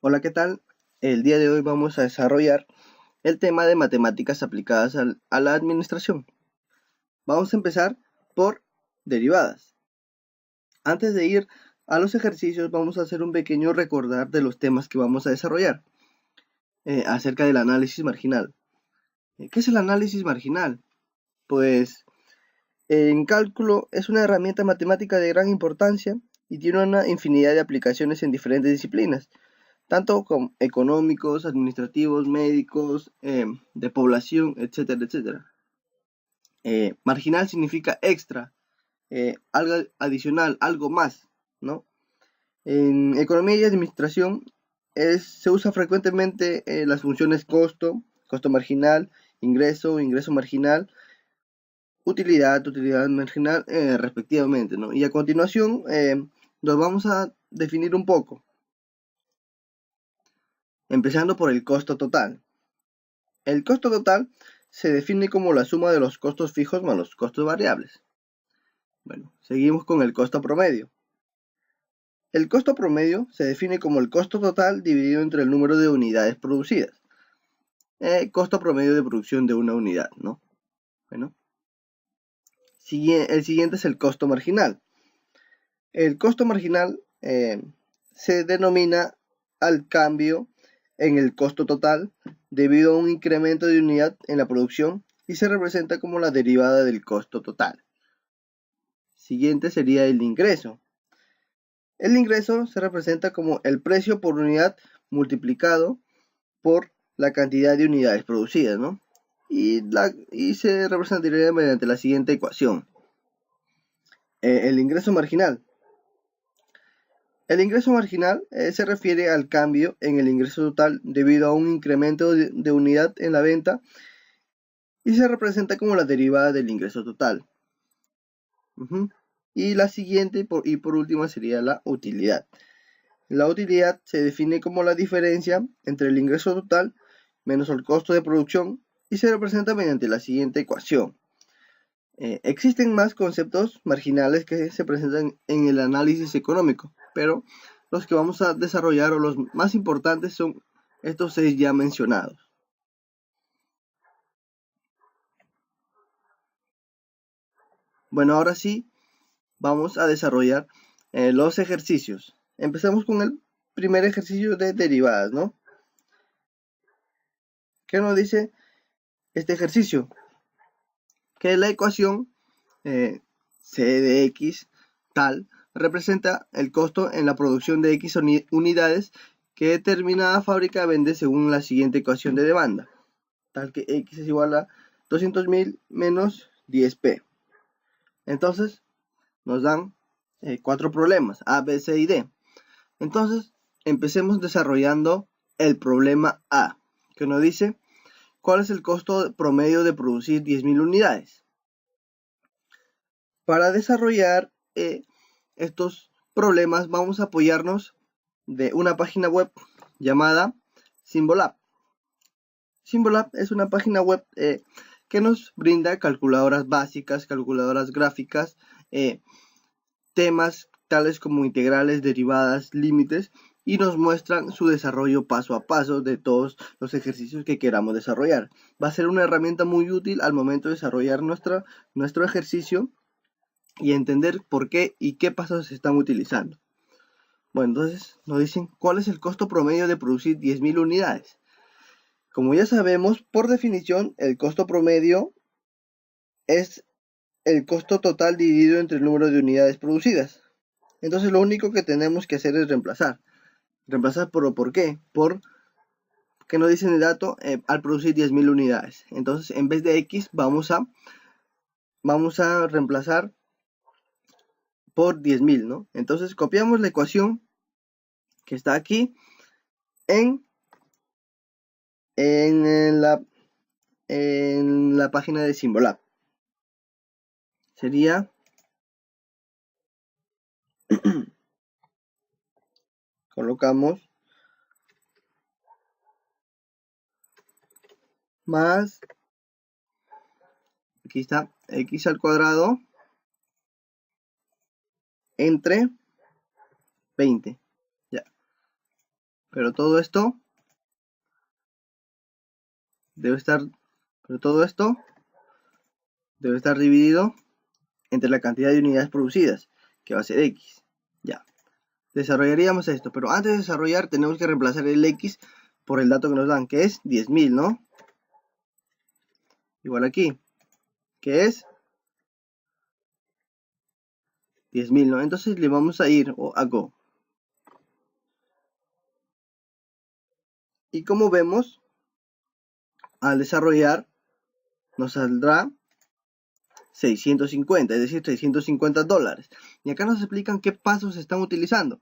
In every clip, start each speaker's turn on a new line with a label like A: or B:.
A: Hola, ¿qué tal? El día de hoy vamos a desarrollar el tema de matemáticas aplicadas a la administración. Vamos a empezar por derivadas. Antes de ir a los ejercicios, vamos a hacer un pequeño recordar de los temas que vamos a desarrollar acerca del análisis marginal. ¿Qué es el análisis marginal? Pues en cálculo es una herramienta matemática de gran importancia y tiene una infinidad de aplicaciones en diferentes disciplinas, tanto como económicos, administrativos, médicos, de población, etcétera, etcétera. Marginal significa extra, algo adicional, algo más, ¿no? En economía y administración se usa frecuentemente las funciones costo, costo marginal, ingreso, ingreso marginal, utilidad, utilidad marginal, respectivamente, ¿no? Y a continuación los vamos a definir un poco, empezando por el costo total. El costo total se define como la suma de los costos fijos más los costos variables. Bueno, seguimos con el costo promedio. El costo promedio se define como el costo total dividido entre el número de unidades producidas. Costo promedio de producción de una unidad, ¿no? Bueno, el siguiente es el costo marginal. El costo marginal se denomina al cambio en el costo total debido a un incremento de unidad en la producción y se representa como la derivada del costo total. Siguiente sería el ingreso. El ingreso se representa como el precio por unidad multiplicado por la cantidad de unidades producidas, ¿no? Y se representaría mediante la siguiente ecuación. El ingreso marginal. El ingreso marginal se refiere al cambio en el ingreso total debido a un incremento de unidad en la venta y se representa como la derivada del ingreso total. Y la siguiente y por último sería la utilidad. La utilidad se define como la diferencia entre el ingreso total menos el costo de producción y se representa mediante la siguiente ecuación. Existen más conceptos marginales que se presentan en el análisis económico, pero los que vamos a desarrollar o los más importantes son estos 6 ya mencionados. Bueno, ahora sí, vamos a desarrollar los ejercicios. Empezamos con el primer ejercicio de derivadas, ¿no? ¿Qué nos dice este ejercicio? Que la ecuación C de X tal representa el costo en la producción de X unidades que determinada fábrica vende según la siguiente ecuación de demanda, tal que X es igual a 200.000 menos 10P. Entonces, nos dan 4 problemas, A, B, C y D. Entonces, empecemos desarrollando el problema A, que nos dice cuál es el costo promedio de producir 10.000 unidades. Para desarrollar estos problemas vamos a apoyarnos de una página web llamada Symbolab. Symbolab es una página web que nos brinda calculadoras básicas, calculadoras gráficas, temas tales como integrales, derivadas, límites, y nos muestran su desarrollo paso a paso de todos los ejercicios que queramos desarrollar. Va a ser una herramienta muy útil al momento de desarrollar nuestro ejercicio y entender por qué y qué pasos se están utilizando. Bueno, entonces nos dicen cuál es el costo promedio de producir 10.000 unidades. Como ya sabemos, por definición, el costo promedio es el costo total dividido entre el número de unidades producidas. Entonces lo único que tenemos que hacer es reemplazar. ¿Reemplazar por qué? Por que nos dicen el dato al producir 10.000 unidades. Entonces en vez de X vamos a reemplazar por 10.000, ¿no? Entonces copiamos la ecuación que está aquí en la página de Symbolab. Sería colocamos más, aquí está, x al cuadrado entre 20. Ya. pero todo esto debe estar dividido entre la cantidad de unidades producidas, que va a ser X. Ya. Desarrollaríamos esto, pero antes de desarrollar tenemos que reemplazar el X por el dato que nos dan, que es 10.000, ¿no? Igual aquí, que es 10.000, ¿no? Entonces le vamos a ir a Go. Y como vemos, al desarrollar nos saldrá 650, es decir, $650. Y acá nos explican qué pasos se están utilizando,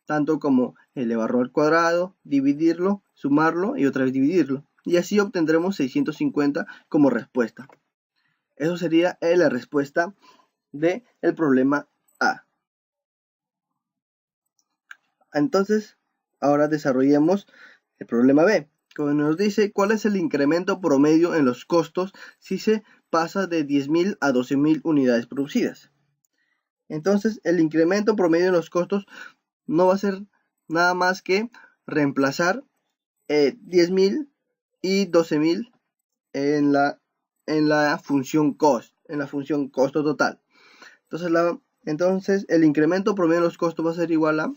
A: tanto como elevarlo al cuadrado, dividirlo, sumarlo y otra vez dividirlo. Y así obtendremos 650 como respuesta. Eso sería la respuesta del problema A. Entonces, ahora desarrollemos el problema B. Como nos dice, ¿cuál es el incremento promedio en los costos si se pasa de 10.000 a 12.000 unidades producidas? Entonces, el incremento promedio en los costos no va a ser nada más que reemplazar 10.000 y 12.000 en la función cost, en la función costo total. Entonces, el incremento promedio de los costos va a ser igual a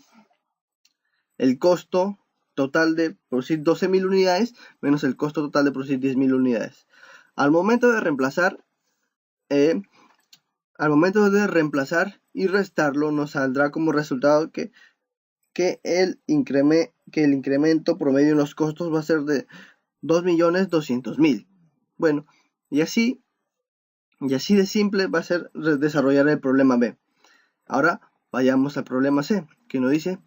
A: el costo total de producir 12.000 unidades menos el costo total de producir 10.000 unidades. Al momento de reemplazar y restarlo, nos saldrá como resultado que el incremento promedio en los costos va a ser de 2.200.000. Bueno, y así de simple va a ser desarrollar el problema B. Ahora vayamos al problema C, que nos dice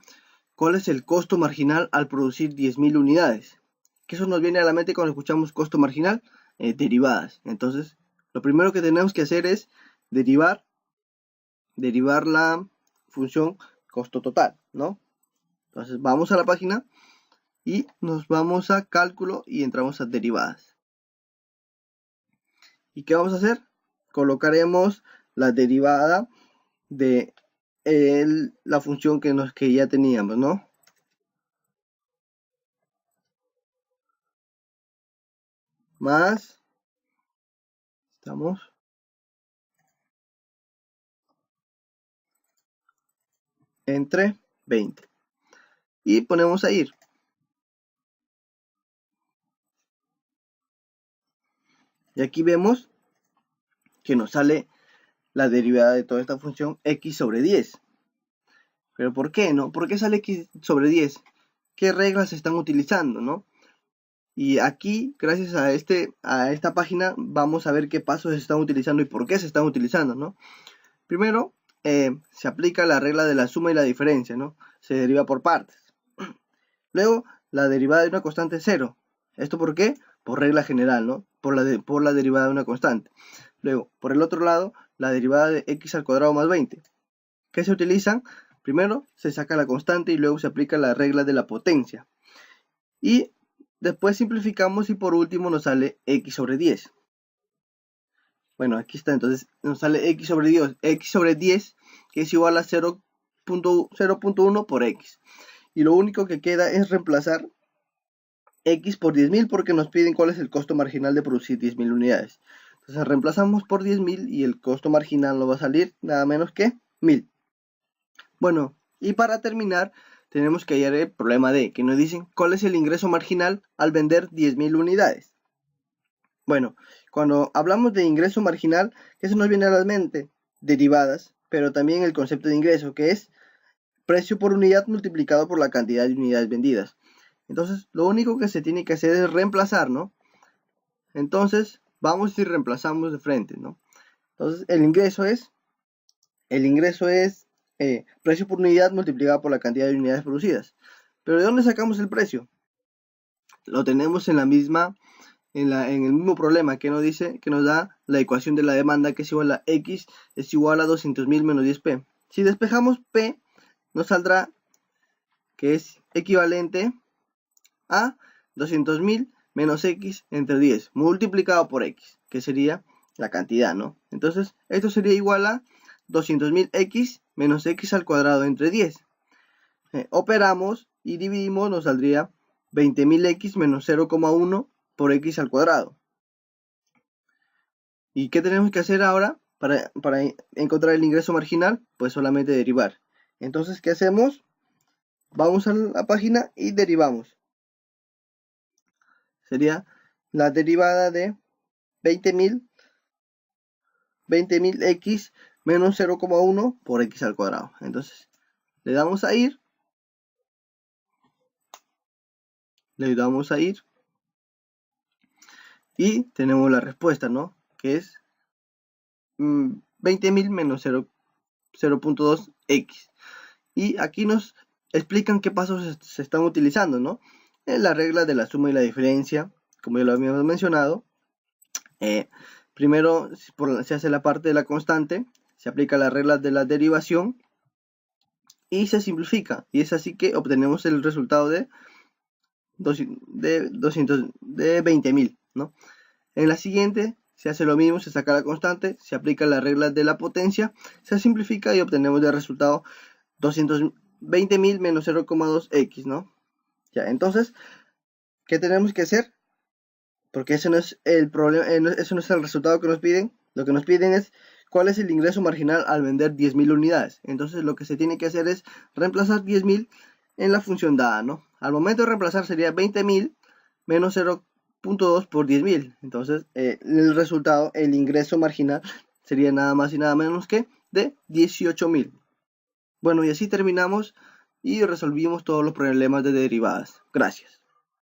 A: ¿cuál es el costo marginal al producir 10.000 unidades? Que eso nos viene a la mente cuando escuchamos costo marginal, derivadas. Entonces, lo primero que tenemos que hacer es derivar la función costo total, ¿no? Entonces, vamos a la página y nos vamos a cálculo y entramos a derivadas. ¿Y qué vamos a hacer? Colocaremos la derivada de la función que ya teníamos, ¿no? Más, estamos, entre 20. Y ponemos a ir. Y aquí vemos que nos sale la derivada de toda esta función x sobre 10. ¿Pero por qué, no? ¿Por qué sale x sobre 10? ¿Qué reglas se están utilizando, no? Y aquí, gracias a esta página, vamos a ver qué pasos se están utilizando y por qué se están utilizando, ¿no? Primero, se aplica la regla de la suma y la diferencia, ¿no? Se deriva por partes. Luego, la derivada de una constante 0. ¿Esto por qué? Por regla general, ¿no? Por la derivada de una constante. Luego, por el otro lado, la derivada de x al cuadrado más 20. ¿Qué se utilizan? Primero se saca la constante y luego se aplica la regla de la potencia. Y después simplificamos y por último nos sale x sobre 10. Bueno, aquí está, entonces nos sale x sobre 10, que es igual a 0.1 por x. Y lo único que queda es reemplazar x por 10.000 porque nos piden cuál es el costo marginal de producir 10.000 unidades. Entonces reemplazamos por 10.000 y el costo marginal nos va a salir nada menos que 1.000. Bueno, y para terminar tenemos que hallar el problema D, que nos dicen cuál es el ingreso marginal al vender 10.000 unidades. Bueno, cuando hablamos de ingreso marginal, ¿qué se nos viene a la mente? Derivadas, pero también el concepto de ingreso, que es precio por unidad multiplicado por la cantidad de unidades vendidas. Entonces, lo único que se tiene que hacer es reemplazar, ¿no? Entonces, vamos y reemplazamos de frente, ¿no? Entonces, el ingreso es precio por unidad multiplicado por la cantidad de unidades producidas. ¿Pero de dónde sacamos el precio? Lo tenemos en el mismo problema que nos dice, que nos da la ecuación de la demanda, que es igual a X es igual a 200.000 menos 10P. Si despejamos P, nos saldrá que es equivalente a 200.000 menos X entre 10 multiplicado por X, que sería la cantidad, ¿no? Entonces, esto sería igual a 200.000 X menos X al cuadrado entre 10. Operamos y dividimos, nos saldría 20.000x menos 0,1 por x al cuadrado. ¿Y qué tenemos que hacer ahora para encontrar el ingreso marginal? Pues solamente derivar. Entonces, ¿qué hacemos? Vamos a la página y derivamos. Sería la derivada de 20.000x menos 0,1 por x al cuadrado. Entonces, le damos a ir. Le damos a ir. Y tenemos la respuesta, ¿no? Que es 20.000 menos 0.2x. Y aquí nos explican qué pasos se están utilizando, ¿no? En la regla de la suma y la diferencia, como ya lo habíamos mencionado. Primero se hace la parte de la constante, se aplica la regla de la derivación y se simplifica. Y es así que obtenemos el resultado de 20.000, ¿no? En la siguiente se hace lo mismo, se saca la constante, se aplica la regla de la potencia, se simplifica y obtenemos de resultado 220.000 menos 0,2x, ¿no? Ya, entonces, ¿qué tenemos que hacer? Porque ese no es el problema, eso no es el resultado que nos piden. Lo que nos piden es cuál es el ingreso marginal al vender 10.000 unidades. Entonces, lo que se tiene que hacer es reemplazar 10.000 en la función dada, ¿no? Al momento de reemplazar sería 20.000 menos 0.2 por 10.000. Entonces, el resultado, el ingreso marginal, sería nada más y nada menos que de 18.000. Bueno, y así terminamos y resolvimos todos los problemas de derivadas. Gracias.